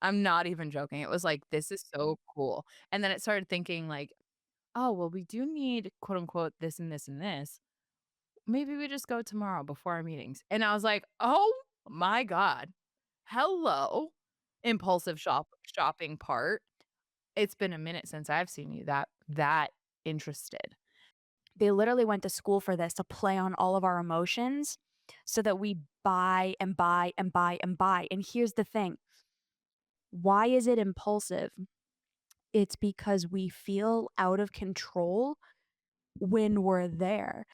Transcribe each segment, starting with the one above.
I'm not even joking. It was like, "This is so cool." And then it started thinking like, "Oh, well, we do need quote unquote this and this and this. Maybe we just go tomorrow before our meetings." And I was like, "Oh my god. Hello, impulsive shopping part. It's been a minute since I've seen you that interested." They literally went to school for this to play on all of our emotions so that we buy and buy and buy and buy. And here's the thing, why is it impulsive? It's because we feel out of control when we're there.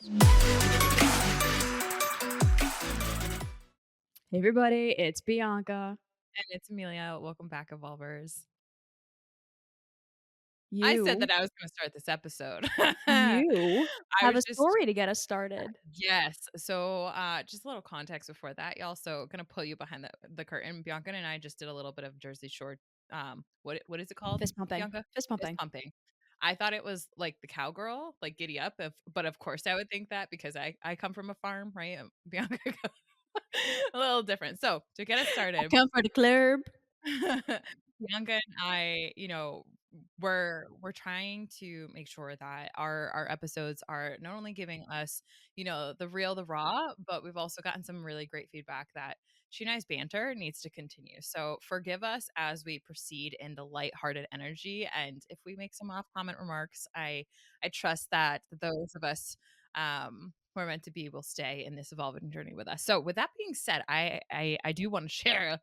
Hey everybody, it's Bianca. And it's Emilia. Welcome back, Evolvers. I said You, that I was gonna start this episode. you I have was a just story to get us started. yes. So, just a little context before that, y'all. So, gonna pull you behind the curtain. Bianca and I just did a little bit of Jersey Shore. What is it called, Fist pumping. Bianca? Fist Fist pumping. pumping. I thought it was like the cowgirl, like giddy up. But of course I would think that because I come from a farm, right? Bianca, a little different. So to get us I started, come for the club. Bianca and I, we're trying to make sure that our episodes are not only giving us, the real, the raw, but we've also gotten some really great feedback that she and I's banter needs to continue. So forgive us as we proceed in the lighthearted energy. And if we make some off comment remarks, I trust that those of us who are meant to be will stay in this evolving journey with us. So with that being said, I do want to share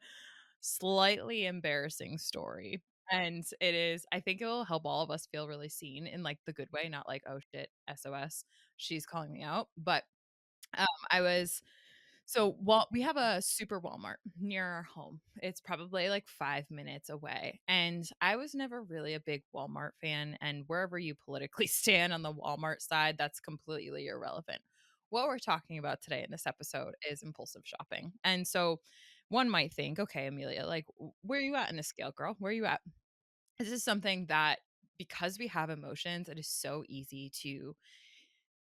slightly embarrassing story. And it is I think it will help all of us feel really seen in, like, the good way, not like, "Oh, shit, SOS, she's calling me out." But, I was we have a super Walmart near our home. It's probably, like, 5 minutes away, and I was never really a big Walmart fan, and wherever you politically stand on the Walmart side, that's completely irrelevant. What we're talking about today in this episode is impulsive shopping, and so one might think, "Okay, Amelia, like, where are you at in the scale, girl? Where are you at?" This is something that because we have emotions, it is so easy to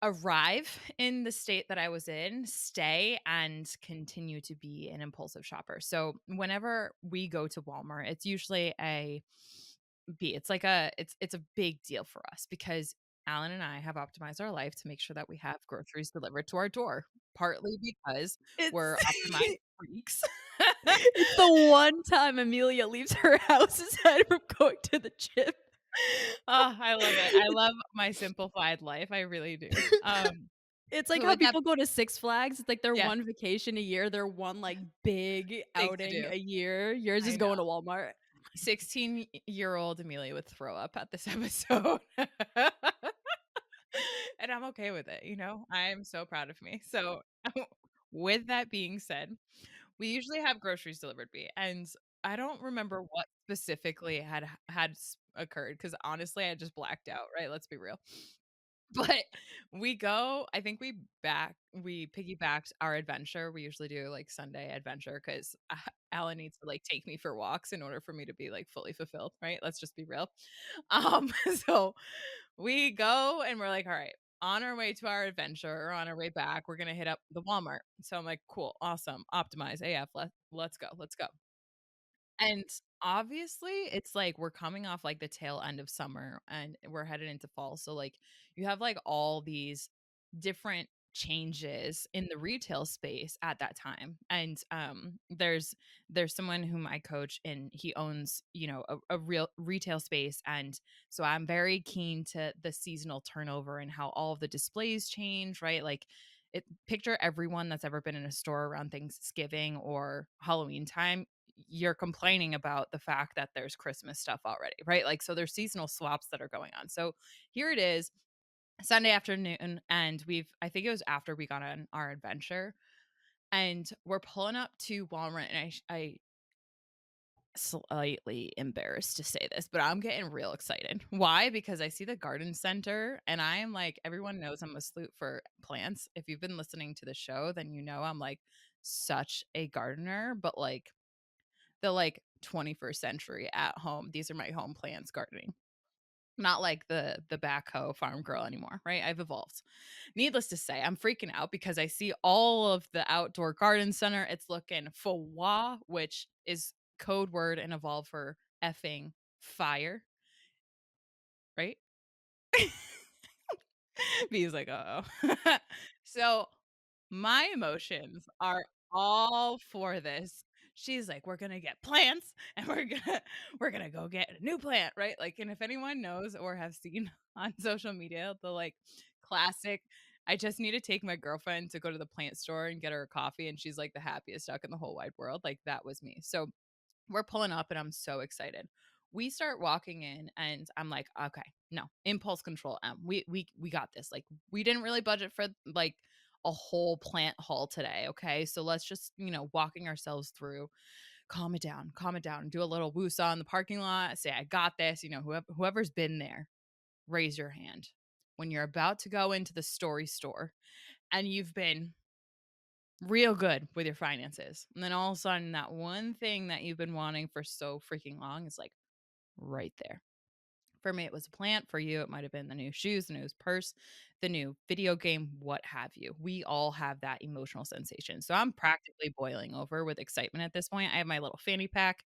arrive in the state that I was in, stay, and continue to be an impulsive shopper. So whenever we go to Walmart, it's usually it's a big deal for us because Alan and I have optimized our life to make sure that we have groceries delivered to our door, partly because It's we're optimized freaks. it's the one time Emilia leaves her house aside from going to the gym. Oh, I love it. I love my simplified life. I really do. It's like So how with that people go to Six Flags, it's like their yes, one vacation a year, their one, like, big things to outing do. a year. Yours I is know. going to Walmart. 16-year-old Amelia would throw up at this episode. And I'm okay with it, I'm so proud of me. So, with that being said, we usually have groceries delivered me, and I don't remember what specifically had occurred because honestly, I just blacked out, right? Let's be real. But I think we piggybacked our adventure. We usually do, like, Sunday adventure 'cause Alan needs to, like, take me for walks in order for me to be, like, fully fulfilled, right? Let's just be real. So we go and we're like, "All right, on our way to our adventure or on our way back, we're gonna hit up the Walmart." So I'm like, "Cool, awesome, optimize AF, let's go, let's go." And obviously, it's like we're coming off like the tail end of summer and we're headed into fall. So like you have like all these different changes in the retail space at that time. And there's someone whom I coach and he owns, a real retail space. And so I'm very keen to the seasonal turnover and how all of the displays change, right? Like picture everyone that's ever been in a store around Thanksgiving or Halloween time, you're complaining about the fact that there's Christmas stuff already, right? Like, so there's seasonal swaps that are going on. So here it is, Sunday afternoon, and I think it was after we got on our adventure, and we're pulling up to Walmart, and I slightly embarrassed to say this, but I'm getting real excited. Why? Because I see the garden center and I am like, everyone knows I'm a sleut for plants. If you've been listening to the show, then you know I'm like such a gardener, but like the like 21st century at home. These are my home plants gardening. Not like the backhoe farm girl anymore, right? I've evolved. Needless to say, I'm freaking out because I see all of the outdoor garden center. It's looking foie, which is code word and evolve for effing fire, right? B's like, "Uh-oh." So, my emotions are all for this. She's like, "We're gonna get plants, and we're gonna go get a new plant," right? Like, and if anyone knows or have seen on social media, the, like, classic, "I just need to take my girlfriend to go to the plant store and get her a coffee, and she's, like, the happiest duck in the whole wide world," like, that was me. So we're pulling up and I'm so excited. We start walking in and I'm like, okay, no, impulse control. We got this. Like we didn't really budget for like a whole plant haul today. Okay. So let's just, walking ourselves through, calm it down, do a little woosah in the parking lot, say, I got this. Whoever's been there, raise your hand. When you're about to go into the story store and you've been real good with your finances. And then all of a sudden, that one thing that you've been wanting for so freaking long is like right there. For me, it was a plant. For you, it might have been the new shoes, the new purse, the new video game, what have you. We all have that emotional sensation. So I'm practically boiling over with excitement at this point. I have my little fanny pack.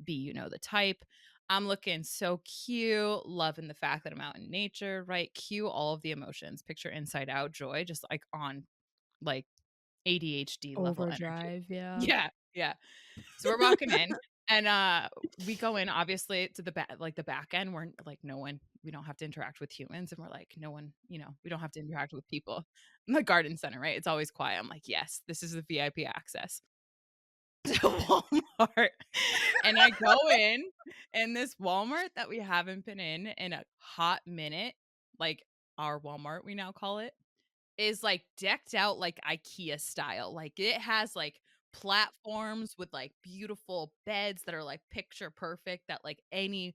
B, you know the type. I'm looking so cute, loving the fact that I'm out in nature, right? Cue all of the emotions. Picture inside out joy, just like on like ADHD level energy. Overdrive, yeah. Yeah, yeah. So we're walking in and, we go in obviously to the back end where, like, no one we don't have to interact with humans, and we're like, no one, we don't have to interact with people. In the garden center, right? It's always quiet. I'm like, "Yes, this is the VIP access to Walmart." And I go in this Walmart that we haven't been in a hot minute, like, our Walmart, we now call it is, like, decked out like IKEA style, like, it has, like, platforms with, like, beautiful beds that are, like, picture perfect that, like, any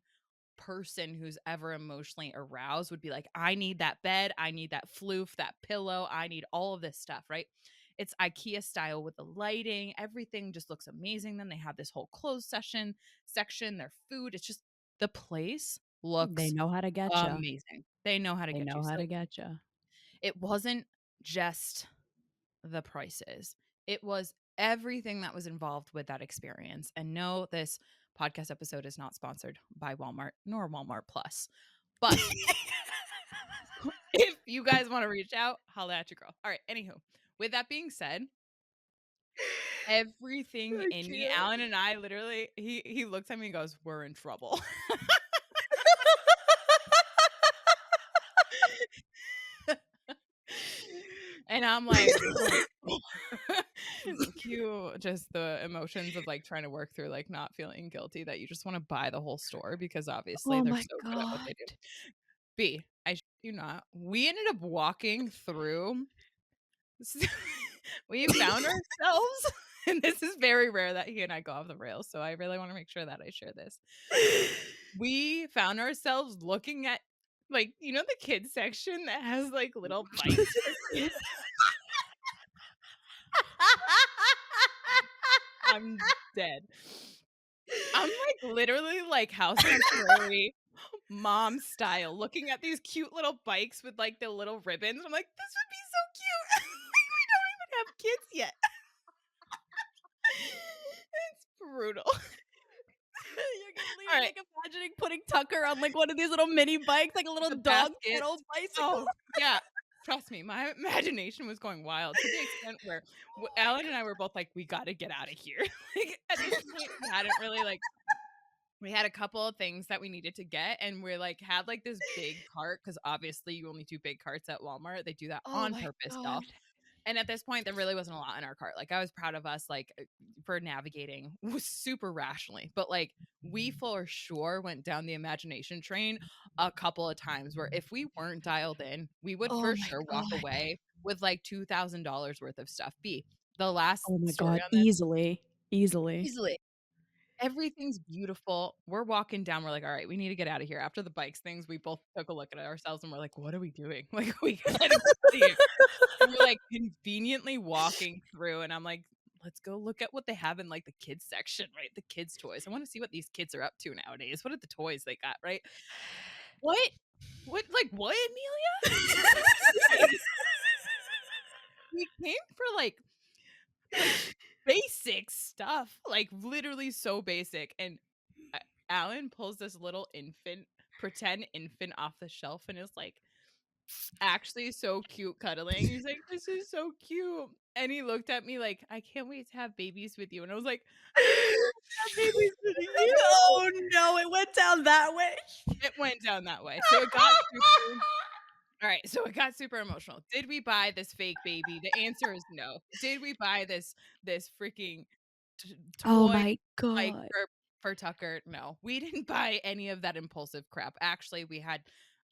person who's ever emotionally aroused would be like, "I need that bed, I need that floof, that pillow, I need all of this stuff," right? It's IKEA style with the lighting, everything just looks amazing, then they have this whole closed section, their food, it's just the place They looks know how to get you. amazing. They know how to They get you, know how so to get you. it wasn't just the prices. It was everything that was involved with that experience. And no, this podcast episode is not sponsored by Walmart nor Walmart Plus. But if you guys want to reach out, holla at your girl. All right. Anywho, with that being said, everything I in me, can't. Alan and I literally, he looks at me and goes, "We're in trouble." And I'm like, cue just the emotions of like trying to work through like not feeling guilty that you just want to buy the whole store because obviously Oh they're my so good at what god. they do. B, I shit you not. We ended up walking through. We found ourselves, and this is very rare that he and I go off the rails. So I really want to make sure that I share this. We found ourselves looking at like the kids section that has like little bikes for kids. I'm dead. I'm, like, literally, like, House on the Prairie, mom style, looking at these cute little bikes with, like, the little ribbons. I'm like, "This would be so cute." Like, we don't even have kids yet. It's brutal. You're Alright, like imagining putting Tucker on like one of these little mini bikes, like a little the dog baskets. pedal bicycle. Oh, yeah. Trust me, my imagination was going wild to the extent where Alan and I were both like, "We gotta get out of here." Like, at this point, we had a couple of things that we needed to get, and we like had like this big cart because obviously you only do big carts at Walmart. They do that Oh on my purpose, god. y'all. And at this point, there really wasn't a lot in our cart. Like I was proud of us, like for navigating was super rationally, but like we for sure went down the imagination train a couple of times. Where if we weren't dialed in, we would Oh for my sure walk god. away with like $2,000 worth of stuff. B, the last Oh my story god. on this Easily. Easily. easily. Everything's beautiful. We're walking down, we're like, "All right, we need to get out of here." After the bikes things, we both took a look at ourselves and we're like, "What are we doing?" Like, "We gotta get out of here." And we're, like, conveniently walking through, and I'm like, "Let's go look at what they have in, like, the kids section, right? The kids' toys. I wanna see what these kids are up to nowadays. What are the toys they got, right?" "What? What, Amelia?" We came for, like, basic stuff, like, literally so basic, and A Alan pulls this little pretend infant off the shelf and is, like, actually so cute cuddling. He's like, "This is so cute." And he looked at me like, "I can't wait to have babies with you." And I was like, "I can't wait to have babies with you." Oh, no, it went down that way. It went down that way. So it got super alright, so it got super emotional. Did we buy this fake baby? The answer is no. Did we buy this freaking Oh toy, my like, god. for Tucker? No. We didn't buy any of that impulsive crap. Actually, we had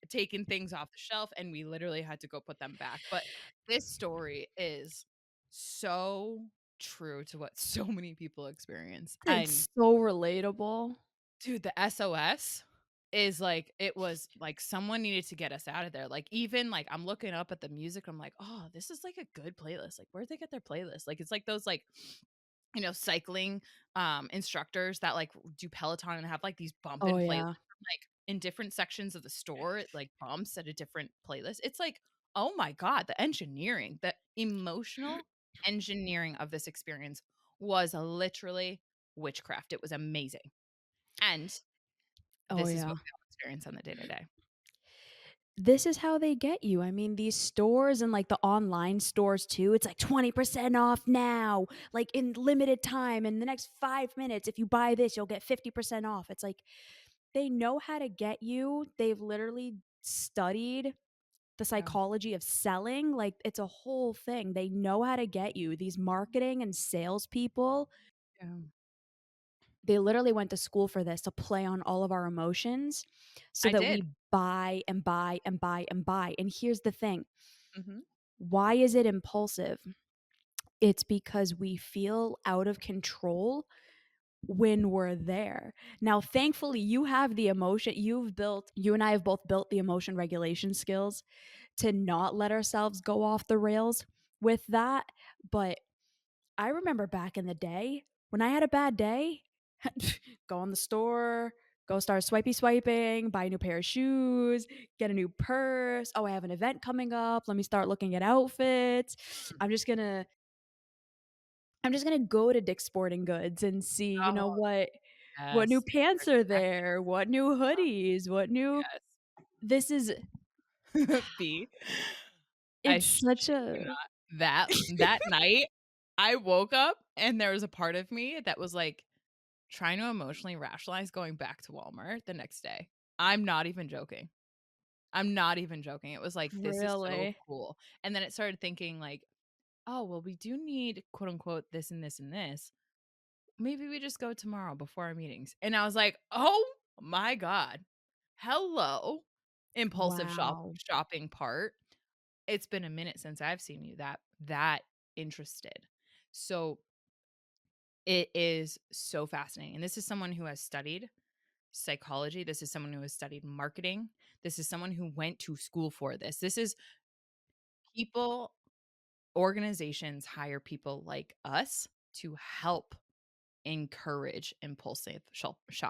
taken things off the shelf, and we literally had to go put them back. But this story is so true to what so many people experience, and It's so relatable. dude, the SOS is like it was like someone needed to get us out of there. Like, even, like, I'm looking up at the music, I'm like, "Oh, this is, like, a good playlist." Like, where'd they get their playlist? Like, it's like those, like, cycling, instructors that, like, do Peloton and have, like, these Oh, bumping playlists, yeah. like, in different sections of the store, it, like, bumps at a different playlist. It's like, oh my god, the engineering, the emotional engineering of this experience was literally witchcraft. It was amazing. And Oh, this is what yeah. we all experience on the day to day. This is how they get you. I mean, these stores and, like, the online stores too, it's like 20% off now, like, in limited time, in the next 5 minutes, if you buy this, you'll get 50% off. It's like, they know how to get you. They've literally studied the Yeah, psychology of selling, like, it's a whole thing. They know how to get you. These marketing and salespeople, yeah. they literally went to school for this, to play on all of our emotions so I that did. we buy and buy and buy and buy. And here's the thing, Mhm. why is it impulsive? It's because we feel out of control when we're there. Now, thankfully, you have the emotion you and I have both built the emotion regulation skills to not let ourselves go off the rails with that. But I remember back in the day when I had a bad day, go in the store, go start swiping, buy a new pair of shoes, get a new purse. Oh, I have an event coming up. Let me start looking at outfits. Mm. I'm just gonna I'm just gonna go to Dick's Sporting Goods and see, Oh, what new yes. You're pants are exactly there, what new hoodies, what new yes. this is B. I it's such shit you a not. That night, I woke up and there was a part of me that was, like, trying to emotionally rationalize going back to Walmart the next day. I'm not even joking. I'm not even joking. It was like, "This is so really cool." And then it started thinking like, "Oh, well, we do need, quote, unquote, this and this and this. Maybe we just go tomorrow before our meetings." And I was like, "Oh my god. Hello, impulsive wow. shopping part. It's been a minute since I've seen you that interested." So, it is so fascinating. And this is someone who has studied psychology. This is someone who has studied marketing. This is someone who went to school for this. This is people organizations hire people like us to help encourage impulsive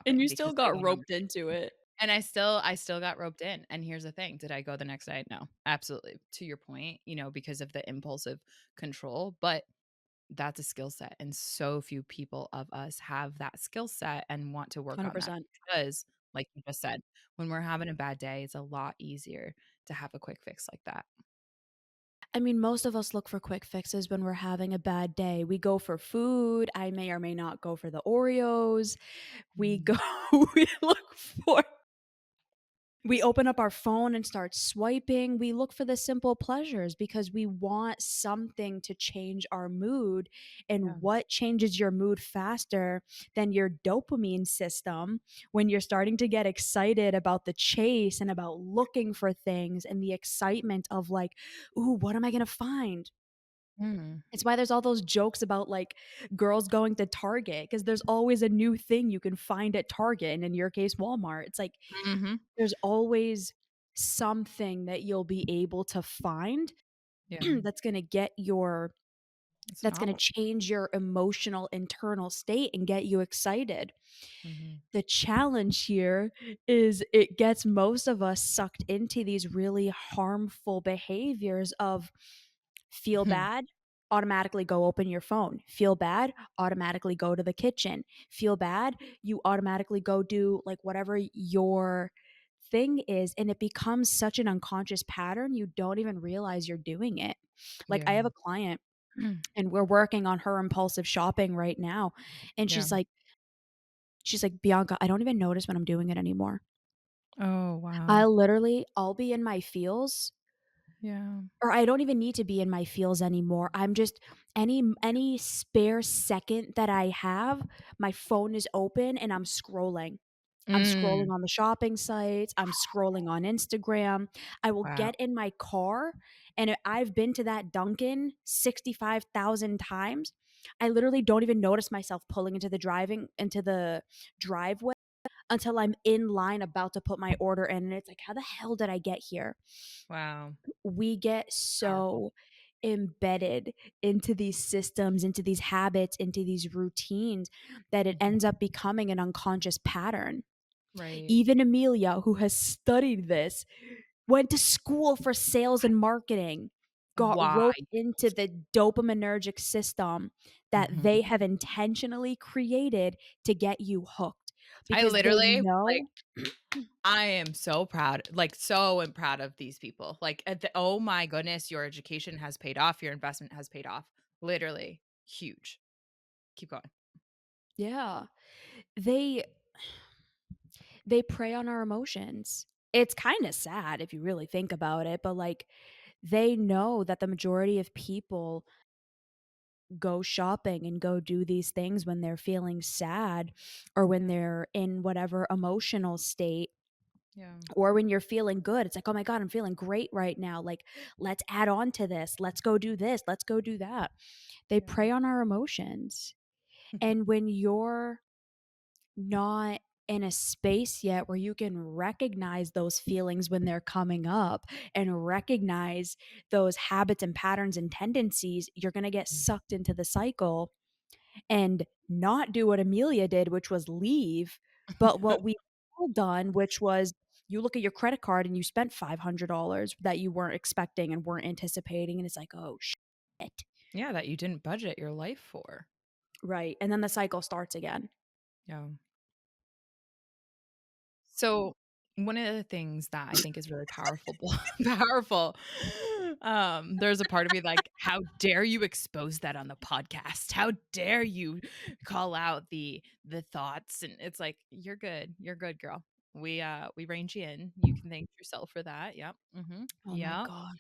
And shopping you because still they got wanna roped into it. and I still got roped in, and here's the thing, did I go the next night? No, absolutely, to your point, because of the impulsive control, but that's a skill set, and so few people of us have that skill set and want to work on that 100%. because, like you just said, when we're having a bad day, it's a lot easier to have a quick fix like that. I mean, most of us look for quick fixes when we're having a bad day. We go for food. I may or may not go for the Oreos. We go Mm, we look for we open up our phone and start swiping. We look for the simple pleasures because we want something to change our mood. yeah, And what changes your mood faster than your dopamine system when you're starting to get excited about the chase and about looking for things and the excitement of, like, ooh, what am I going to find? mm, It's why there's all those jokes about, like, girls going to Target because there's always a new thing you can find at Target, and in your case, Walmart. It's like mhm, there's always something that you'll be able to find yeah, it's that's gonna novel. change your emotional internal state and get you excited. Mhm, The challenge here is it gets most of us sucked into these really harmful behaviors of feel bad, automatically go open your phone. Feel bad? Automatically go to the kitchen. Feel bad? You automatically go do like whatever your thing is, and it becomes such an unconscious pattern, you don't even realize you're doing it. Like, I Yeah. have a client and we're working on her impulsive shopping right now, and Yeah. she's like, "Bianca, I don't even notice when I'm doing it anymore. Oh, wow. I'll be in my feels, Yeah. or I don't even need to be in my feels anymore. I'm just any spare second that I have, my phone is open and I'm scrolling. I'm Mm. scrolling on the shopping sites, I'm scrolling on Instagram. I will Wow. get in my car, and I've been to that Dunkin' 65,000 times. I literally don't even notice myself pulling into the driveway until I'm in line about to put my order in, and it's like, "How the hell did I get here?" Wow. We get Powerful. so embedded into these systems, into these habits, into these routines that it Mhm. ends up becoming an unconscious pattern. Right. Even Emilia, who has studied this, went to school for sales and marketing, got Why? roped into the dopaminergic system that Mhm. they have intentionally created to get you hooked I because they literally, like, know. I am so proud, like, so am proud of these people. Like, at the oh my goodness, your education has paid off, your investment has paid off. Literally huge. Keep going. Yeah. They they prey on our emotions. It's kinda sad if you really think about it, but, like, they know that the majority of people go shopping and go do these things when they're feeling sad or when Yeah. they're in whatever emotional state, Yeah. or when you're feeling good. It's like, "Oh my god, I'm feeling great right now. Like, let's add on to this. Let's go do this. Let's go do that." They Yeah. prey on our emotions. And when you're not in a space yet where you can recognize those feelings when they're coming up and recognize those habits and patterns and tendencies, you're going to get sucked into the cycle and not do what Amelia did, which was leave, but what we all done, which was you look at your credit card and you spent $500 that you weren't expecting and weren't anticipating. And it's like, oh, shit. Yeah, that you didn't budget your life for. Right. And then the cycle starts again. Yeah. So, one of the things that I think is really powerful powerful, there's a part of me like, "How dare you expose that on the podcast? How dare you call out the thoughts?" And it's like, you're good, girl. We reined you in. You can thank yourself for that. Yep. Mhm. Oh my Yep. God.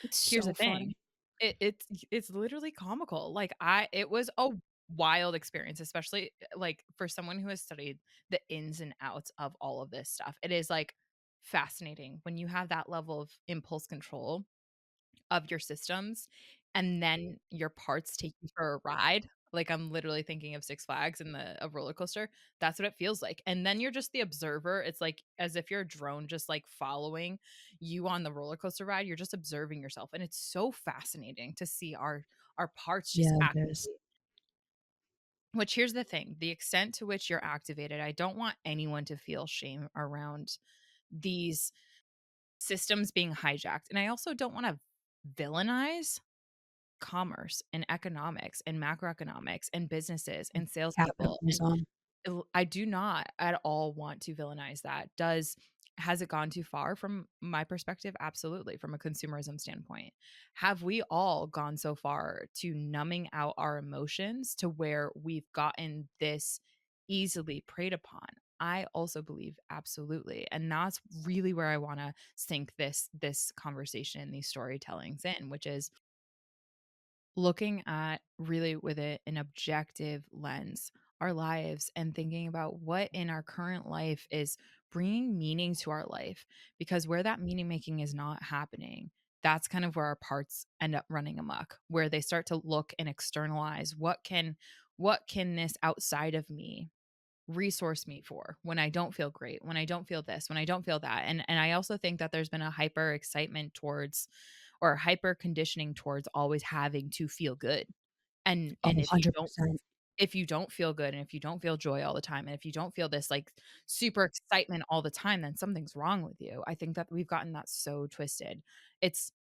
It's Here's so the thing. funny. It's literally comical. Like, it was a wild experience, especially, like, for someone who has studied the ins and outs of all of this stuff. It is, like, fascinating when you have that level of impulse control of your systems, and then your parts take you for a ride. Like, I'm literally thinking of Six Flags and a roller coaster. That's what it feels like, and then you're just the observer. It's like as if you're a drone just, like, following you on the roller coaster ride. You're just observing yourself, and it's so fascinating to see our parts just Yeah, it is. activate. Which, here's the thing, the extent to which you're activated, I don't want anyone to feel shame around these systems being hijacked, and I also don't wanna villainize commerce and economics and macroeconomics and businesses and salespeople, and Capitalism. I do not at all want to villainize that. Has it gone too far from my perspective? Absolutely, from a consumerism standpoint. Have we all gone so far to numbing out our emotions to where we've gotten this easily preyed upon? I also believe absolutely. And that's really where I want to sink this conversation, these storytellings in, which is looking at really with it an objective lens, our lives, and thinking about what in our current life is bringing meaning to our life. Because where that meaning making is not happening, that's kind of where our parts end up running amok, where they start to look and externalize what can this outside of me resource me for when I don't feel great, when I don't feel this, when I don't feel that. And I also think that there's been a hyper excitement towards or hyper conditioning towards always having to feel good. And Oh, if you don't 100%. feel good, and if you don't feel joy all the time, and if you don't feel this like super excitement all the time, then something's wrong with you. I think that we've gotten that so twisted. It's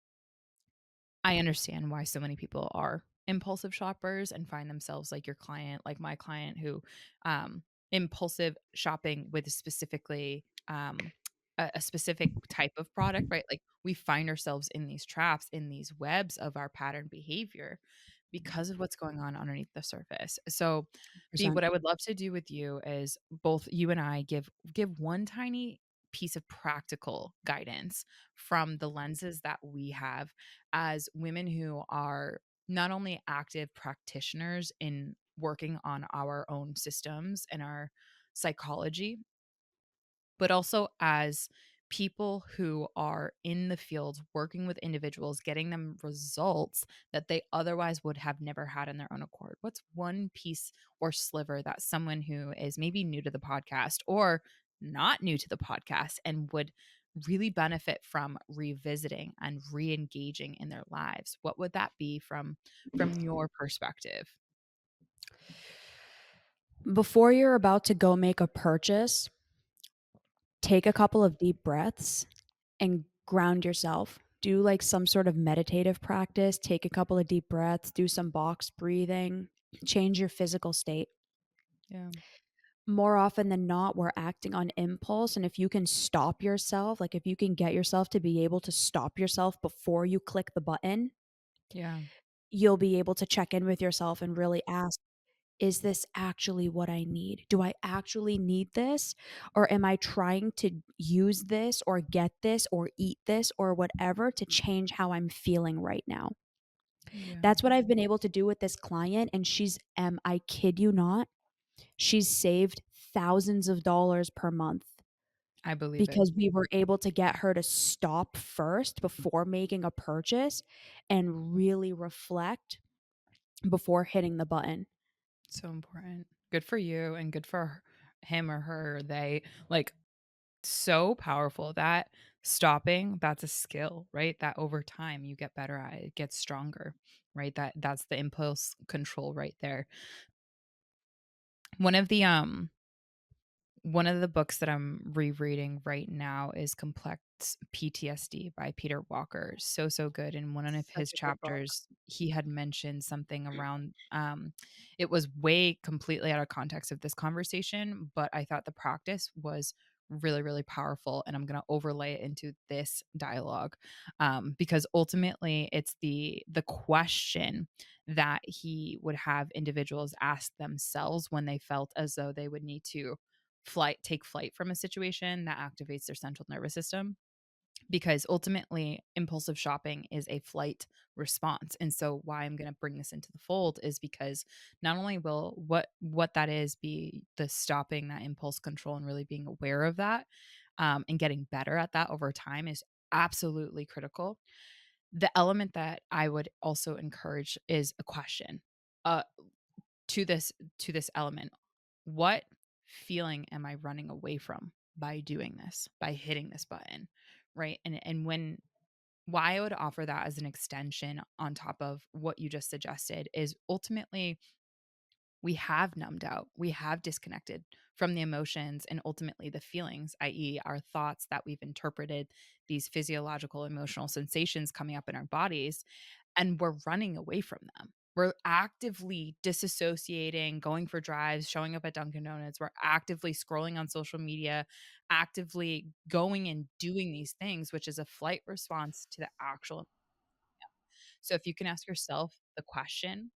I understand why so many people are impulsive shoppers and find themselves like your client, like my client who um impulsive shopping with specifically a specific type of product, right? Like we find ourselves in these traps, in these webs of our pattern behavior because of what's going on underneath the surface. So, B, Percent. what I would love to do with you is both you and I give one tiny piece of practical guidance from the lenses that we have as women who are not only active practitioners in working on our own systems and our psychology, but also as people who are in the field working with individuals, getting them results that they otherwise would have never had in their own accord. What's one piece or sliver that someone who is maybe new to the podcast or not new to the podcast and would really benefit from revisiting and re-engaging in their lives? What would that be from your perspective? Before you're about to go make a purchase, take a couple of deep breaths and ground yourself. Do like some sort of meditative practice, take a couple of deep breaths, do some box breathing, change your physical state. Yeah. More often than not, we're acting on impulse. And if you can stop yourself, like if you can get yourself to be able to stop yourself before you click the button, Yeah. you'll be able to check in with yourself and really ask, is this actually what I need? Do I actually need this? Or am I trying to use this or get this or eat this or whatever to change how I'm feeling right now? Yeah. That's what I've been able to do with this client. And I kid you not, she's saved thousands of dollars per month I believe it. because we were able to get her to stop first before making a purchase and really reflect before hitting the button. So important. Good for you and good for him or her. They like so powerful that stopping, that's a skill, right? That over time you get better at it, it gets stronger, right? That's the impulse control right there. One of the one of the books that I'm rereading right now is Complex PTSD by Peter Walker. So, so good. In one of Such his a good book. chapters, he had mentioned something around it was way completely out of context of this conversation, but I thought the practice was really, really powerful. And I'm gonna overlay it into this dialogue. Because ultimately it's the question that he would have individuals ask themselves when they felt as though they would need to take flight from a situation that activates their central nervous system, because ultimately impulsive shopping is a flight response. And so why I'm going to bring this into the fold is because not only will what that is be the stopping that impulse control and really being aware of that, and getting better at that over time is absolutely critical. The element that I would also encourage is a question. Uh, to this element, what feeling am I running away from by doing this, by hitting this button, right? And when why I would offer that as an extension on top of what you just suggested is ultimately we have numbed out, we have disconnected from the emotions and ultimately the feelings, i.e., our thoughts that we've interpreted these physiological emotional sensations coming up in our bodies, and we're running away from them. We're actively disassociating, going for drives, showing up at Dunkin' Donuts. We're actively scrolling on social media, actively going and doing these things, which is a flight response to the actual. So if you can ask yourself the question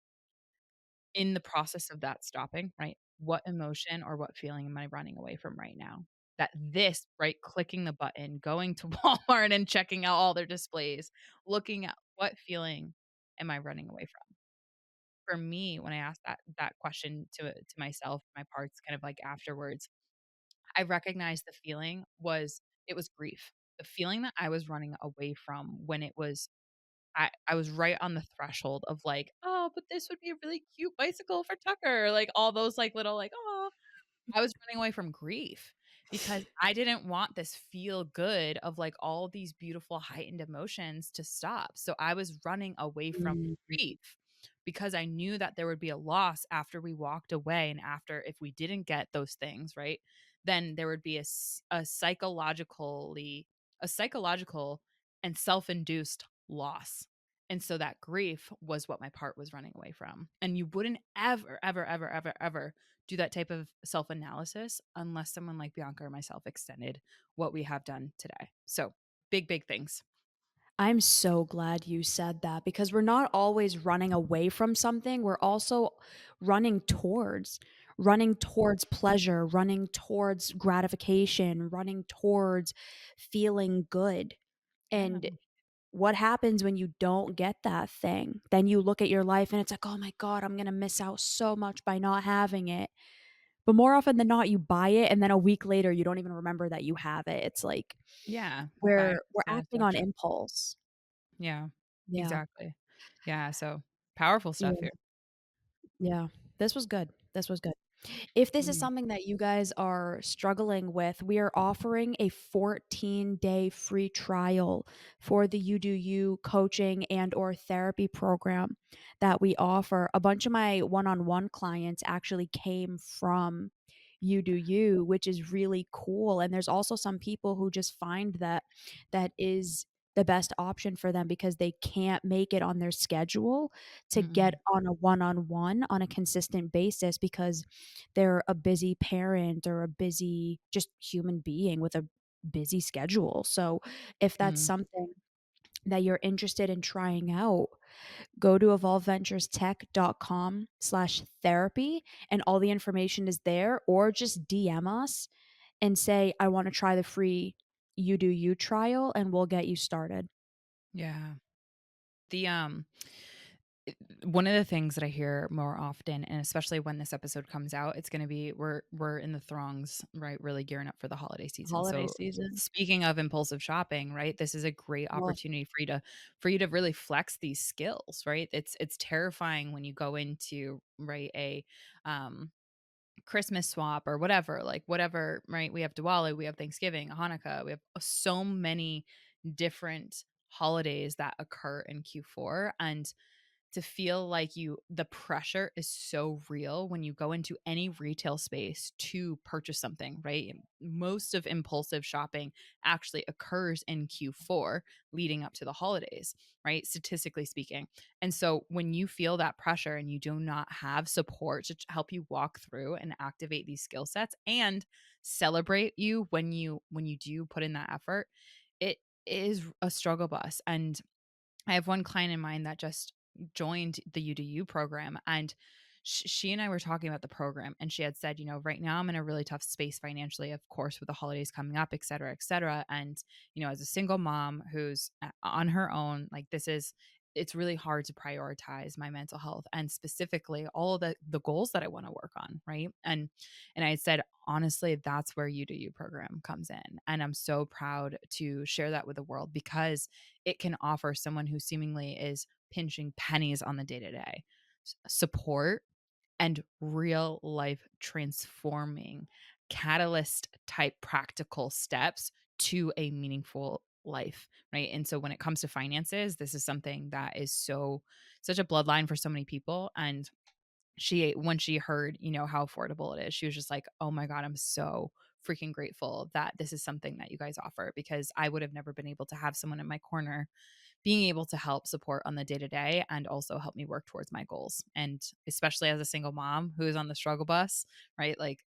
in the process of that stopping, right? What emotion or what feeling am I running away from right now? That this, right, clicking the button, going to Walmart and checking out all their displays, looking at what feeling am I running away from? For me, when I asked that question to myself, my parts kind of like afterwards, I recognized the feeling was it was grief. The feeling that I was running away from when it was I was right on the threshold of like, "Oh, but this would be a really cute bicycle for Tucker," like, all those, like, little, like, "Oh." I was running away from grief because I didn't want this feel good of, like, all these beautiful heightened emotions to stop, so I was running away from Mm. grief because I knew that there would be a loss after we walked away and after if we didn't get those things, right, then there would be a psychological and self-induced loss, And so that grief was what my part was running away from. And you wouldn't ever, ever, ever, ever, ever do that type of self analysis unless someone like Bianca or myself extended what we have done today. So big, big things. I'm so glad you said that because we're not always running away from something. We're also running towards pleasure, running towards gratification, running towards feeling good. Yeah. And what happens when you don't get that thing? Then you look at your life and it's like, "Oh my god, I'm going to miss out so much by not having it." But more often than not, you buy it and then a week later you don't even remember that you have it. It's like Yeah. By we're acting on satisfaction. impulse. Yeah. Yeah. Exactly. Yeah. So powerful stuff Yeah. here. Yeah. This was good. This was good. If this is Mhm. something that you guys are struggling with, we are offering a 14-day free trial for the You Do You coaching and or therapy program that we offer. A bunch of my one-on-one clients actually came from You Do You, which is really cool. And there's also some people who just find that that is the best option for them because they can't make it on their schedule to get Mhm. on a one-on-one on a consistent basis because they're a busy parent or a busy just human being with a busy schedule. So if that's Mhm. something that you're interested in trying out, go to evolveventurestech.com/therapy and all the information is there, or just DM us and say, I want to try the free You Do You trial and we'll get you started. Yeah. The it- one of the things that I hear more often, and especially when this episode comes out, it's going to be we're in the throngs, right? Really gearing up for the holiday season. Holiday So season. speaking of impulsive shopping, right? This is a great Well, opportunity for you to really flex these skills, right? It's terrifying when you go into right a Christmas swap or whatever, like whatever, right? We have Diwali, we have Thanksgiving, Hanukkah, we have so many different holidays that occur in Q4, and to feel like the pressure is so real when you go into any retail space to purchase something, right? Most of impulsive shopping actually occurs in Q4 leading up to the holidays, right? Statistically speaking. And so when you feel that pressure and you do not have support to help you walk through and activate these skill sets and celebrate you when you do put in that effort, it is a struggle bus. And I have one client in mind that just joined the UDU program, and she and I were talking about the program, and she had said, right now I'm in a really tough space financially, of course, with the holidays coming up, et cetera, et cetera. And, as a single mom who's on her own, like it's really hard to prioritize my mental health and specifically all of the goals that I want to work on. Right. And I had said, honestly, that's where UDU program comes in. And I'm so proud to share that with the world because it can offer someone who seemingly is pinching pennies on the day to day support and real life transforming catalyst type practical steps to a meaningful life, right? And so when it comes to finances, this is something that is such a bloodline for so many people. And when she heard, how affordable it is, she was just like, "Oh my god, I'm so freaking grateful that this is something that you guys offer because I would have never been able to have someone in my corner being able to help support on the day to day and also help me work towards my goals." And especially as a single mom who is on the struggle bus, right? Like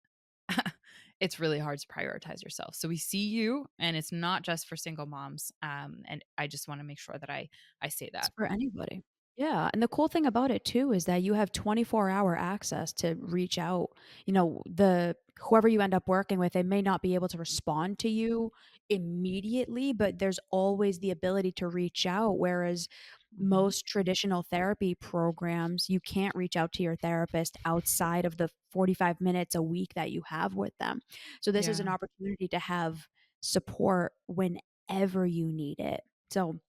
it's really hard to prioritize yourself. So we see you, and it's not just for single moms. And I just want to make sure that I say it's that. for anybody. Yeah, and the cool thing about it too is that you have 24-hour access to reach out. The whoever you end up working with, they may not be able to respond to you immediately, but there's always the ability to reach out, whereas Mhm. most traditional therapy programs, you can't reach out to your therapist outside of the 45 minutes a week that you have with them. So this is Yeah. an opportunity to have support whenever you need it. So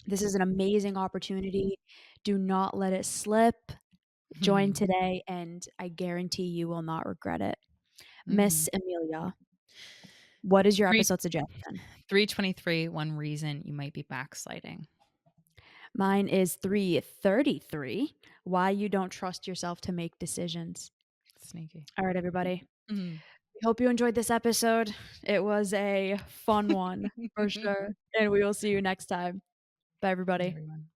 this is an amazing opportunity. Do not let it slip. Join Mhm. today, and I guarantee you will not regret it. Miss Mhm. Emilia, what is your Three episode suggestion? 323, one reason you might be backsliding. Mine is 333, why you don't trust yourself to make decisions. Sneaky. All right, everybody. Mhm. We hope you enjoyed this episode. It was a fun one for sure, and we will see you next time. Bye, Bye, everybody. everyone.